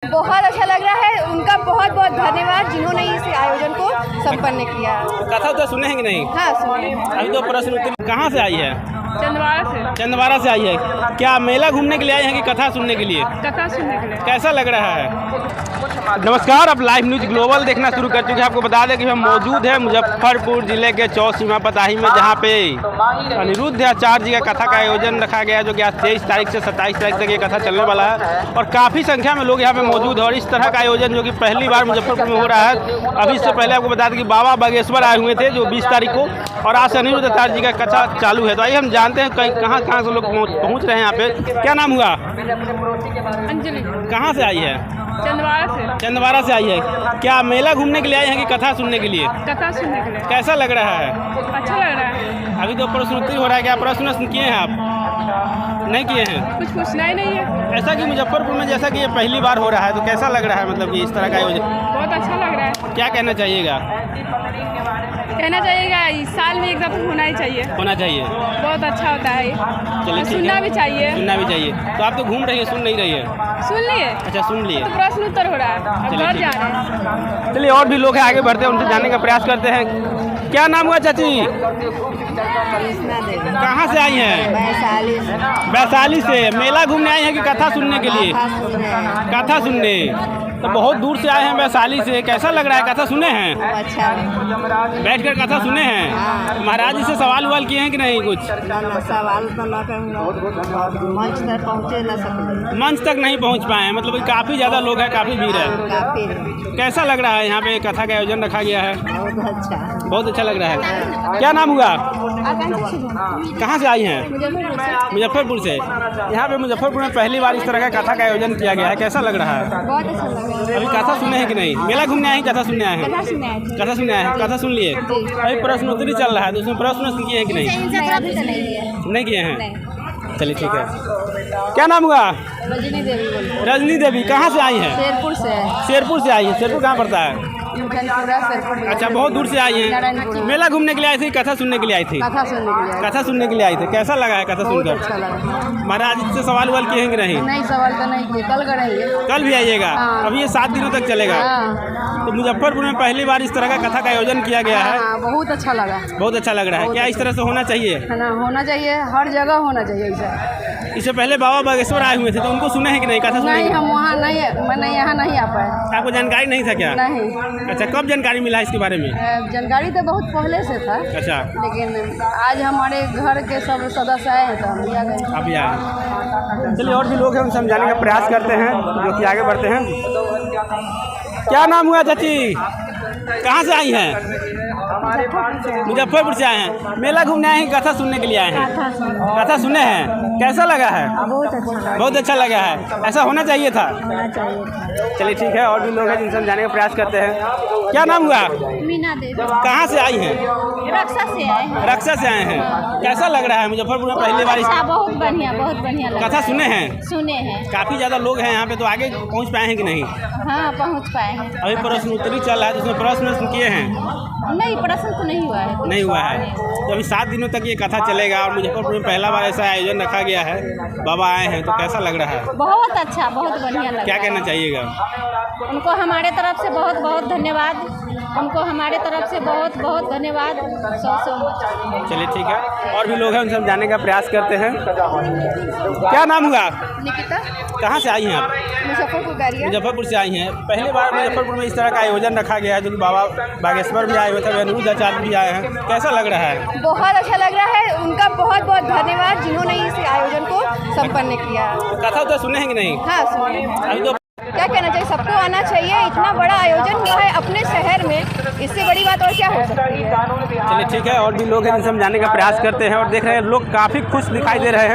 बहुत अच्छा लग रहा है। उनका बहुत बहुत धन्यवाद जिन्होंने इस आयोजन को संपन्न किया। कथा तो सुने हैं कि नहीं? हाँ सुने। अभी तो प्रश्न उत्तर कहाँ से आई है? चंदवाड़ा से। चंदवाड़ा से आई है। क्या मेला घूमने के लिए आई हैं कि कथा सुनने के लिए? कथा सुनने के लिए। कैसा लग रहा है? नमस्कार, अब लाइव न्यूज ग्लोबल देखना शुरू कर चुके हैं। आपको बता दें कि हम मौजूद हैं मुजफ्फरपुर जिले के चौसीमा पताही में, जहां पे अनिरुद्ध आचार्य जी का कथा का आयोजन रखा गया है, जो कि आज 23 तारीख से 27 तारीख तक ये कथा चलने वाला है। और काफ़ी संख्या में लोग यहाँ पे मौजूद हैं। और इस तरह का आयोजन जो कि पहली बार मुजफ्फरपुर में हो रहा है। अभी इससे पहले आपको बता दें कि बाबा बागेश्वर आए हुए थे जो 20 तारीख को, और आज से अनिरुद्ध आचार्य जी का कथा चालू है। तो आइए हम जानते हैं कहाँ कहाँ से लोग पहुँच रहे हैं यहाँ पे। क्या नाम हुआ? अंजलि। कहाँ से आई है? चंदवाड़ा से। चंदवाड़ा से आई है। क्या मेला घूमने के लिए आई हैं कि कथा सुनने के लिए? कथा सुनने के लिए। कैसा लग रहा है? अच्छा लग रहा है। अभी तो प्रश्न उत्तर हो रहा है। क्या प्रश्न किए हैं आप? नहीं किए हैं? कुछ पूछना ही नहीं है। ऐसा कि मुजफ्फरपुर में जैसा कि ये पहली बार हो रहा है, तो कैसा लग रहा है? मतलब कि इस तरह का आयोजन बहुत अच्छा लग रहा है। क्या कहना चाहिएगा? कहना चाहिएगा इस साल में एक दफा होना ही चाहिए। होना चाहिए। बहुत अच्छा होता है। चलिए, ठीक है। सुनना भी चाहिए। सुनना भी चाहिए। तो आप तो घूम रही है, सुन नहीं रही है? सुन लिए। अच्छा, सुन लिए। तो प्रश्न उत्तर हो रहा है, अब चलिए, घर ठीक जा है। रहे हैं। चलिए, और भी लोग हैं, आगे बढ़ते हैं, उनसे जानने का प्रयास करते हैं। क्या नाम हुआ चाची? कहाँ से आई हैं? वैशाली से। वैशाली से। मेला घूमने आई हैं कि कथा सुनने के लिए? कथा सुनने। तो बहुत दूर से आए हैं वैशाली से। कैसा लग रहा है? कथा सुने हैं? अच्छा। बैठकर कथा सुने हैं? हाँ। महाराज जी से सवाल उवाल किए हैं कि नहीं? कुछ सवाल तो ना मंच तक पहुँचे ना सकते। मंच तक नहीं पहुंच पाए हैं। मतलब काफ़ी ज़्यादा लोग हैं, काफ़ी भीड़ है। काफी। कैसा लग रहा है? यहाँ पे कथा का आयोजन रखा गया है। बहुत अच्छा। बहुत अच्छा लग रहा है। क्या नाम हुआ? कहाँ से आई हैं? मुजफ्फरपुर से। यहाँ पे मुजफ्फरपुर में पहली बार इस तरह का कथा का आयोजन किया गया है। कैसा लग रहा है? बहुत अच्छा लग रहा है। अभी कथा सुने हैं कि नहीं? मेला घूमने आए हैं, कथा सुनने आए हैं? कथा सुने आए थे। कथा सुनने आए हैं। कथा सुन लिए। अभी प्रश्न उत्तरी चल रहा है, तो उसमें प्रश्न किए हैं कि नहीं? नहीं किए हैं। चलिए, ठीक है। क्या नाम हुआ? रजनी देवी बोल। रजनी देवी। कहाँ से आई हैं? शेरपुर से। शेरपुर से आई हैं। शेरपुर कहाँ पड़ता है? अच्छा, बहुत दूर से आई हैं। मेला घूमने के लिए आई थी, कथा सुनने के लिए आई थी? कथा सुनने के लिए। कथा सुनने के लिए आई थे। कैसा लगा है कथा बहुत सुनकर? अच्छा लगा। महाराज जी से सवाल उवाल किए हैं कि नहीं? नहीं, सवाल तो नहीं किए, कल करेंगे। कल भी आइएगा? हाँ। अभी ये 7 दिनों तक चलेगा। हाँ। तो मुजफ्फरपुर में पहली बार इस तरह का कथा का आयोजन किया गया है। हाँ, बहुत अच्छा लगा। बहुत अच्छा लग रहा है। क्या इस तरह से होना चाहिए? है ना, होना चाहिए, हर जगह होना चाहिए ऐसा। इससे पहले बाबा बागेश्वर आए हुए थे, तो उनको सुने हैं कि नहीं कथा सुने? नहीं, हम वहाँ नहीं, मैंने यहाँ नहीं आ पाए। आपको जानकारी नहीं था क्या? नहीं। अच्छा, कब जानकारी मिला इसके बारे में? जानकारी तो बहुत पहले से था। अच्छा, लेकिन आज हमारे घर के सब सदस्य आए हैं तो हम भी आ गए। आप यहाँ। चलिए, और भी लोग हैं, उन समझाने का प्रयास करते हैं, जो कि आगे बढ़ते हैं। क्या नाम हुआ चाची? कहाँ से आई हैं? मुजफ्फरपुर से आए हैं। मेला घूमने आए हैं, कथा सुनने के लिए आए हैं? कथा सुने हैं। कैसा लगा है? बहुत अच्छा लगा। बहुत अच्छा लगा है। ऐसा होना चाहिए था। चलिए, ठीक है। और भी लोग हैं, जिनसे जाने का प्रयास करते हैं। क्या नाम हुआ? मीना देवी। कहाँ से आई हैं? रक्षा से आए हैं। रक्षा से आए हैं। कैसा लग रहा है? मुजफ्फरपुर में पहली बार बहुत बढ़िया, बहुत बढ़िया लगा। कथा सुने हैं? सुने हैं। काफ़ी ज़्यादा लोग हैं यहाँ पे, तो आगे पहुँच पाए हैं कि नहीं? हाँ, पहुँच पाए हैं। अभी प्रश्न उत्तरी चल रहा है, जिसमें प्रश्न किए हैं? नहीं, प्रश्न तो नहीं हुआ है। नहीं हुआ है। तो अभी 7 दिनों तक ये कथा चलेगा, और मुजफ्फरपुर में पहला बार ऐसा आयोजन रखा गया है। बाबा आए हैं, तो कैसा लग रहा है? बहुत अच्छा, बहुत बढ़िया लगा। क्या कहना चाहिएगा? उनको हमारे तरफ से बहुत बहुत धन्यवाद। उनको हमारे तरफ से बहुत बहुत धन्यवाद। सो चलिए, ठीक है। और भी लोग हैं, उनसे हम जानने का प्रयास करते हैं। क्या नाम हुआ? निकिता। कहाँ से आई हैं आप? मुजफ्फरपुर से आई हैं। पहली बार मुजफ्फरपुर में इस तरह का आयोजन रखा गया है, जो कि बाबा बागेश्वर भी आए हुए थे, अनिरुद्ध आचार्य भी आए हैं। कैसा लग रहा है? बहुत अच्छा लग रहा है। उनका बहुत बहुत धन्यवाद जिन्होंने इस आयोजन को संपन्न किया। कथा तो सुने हैं कि नहीं? हाँ, सुने। अभी तो क्या कहना चाहिए? सबको आना चाहिए। इतना बड़ा आयोजन हुआ है अपने शहर में, इससे बड़ी बात और क्या हो सकती है? चलिए, ठीक है। और भी लोग हैं, जिनसे हम जानने का प्रयास करते हैं। और देख रहे हैं, लोग काफ़ी खुश दिखाई दे रहे हैं।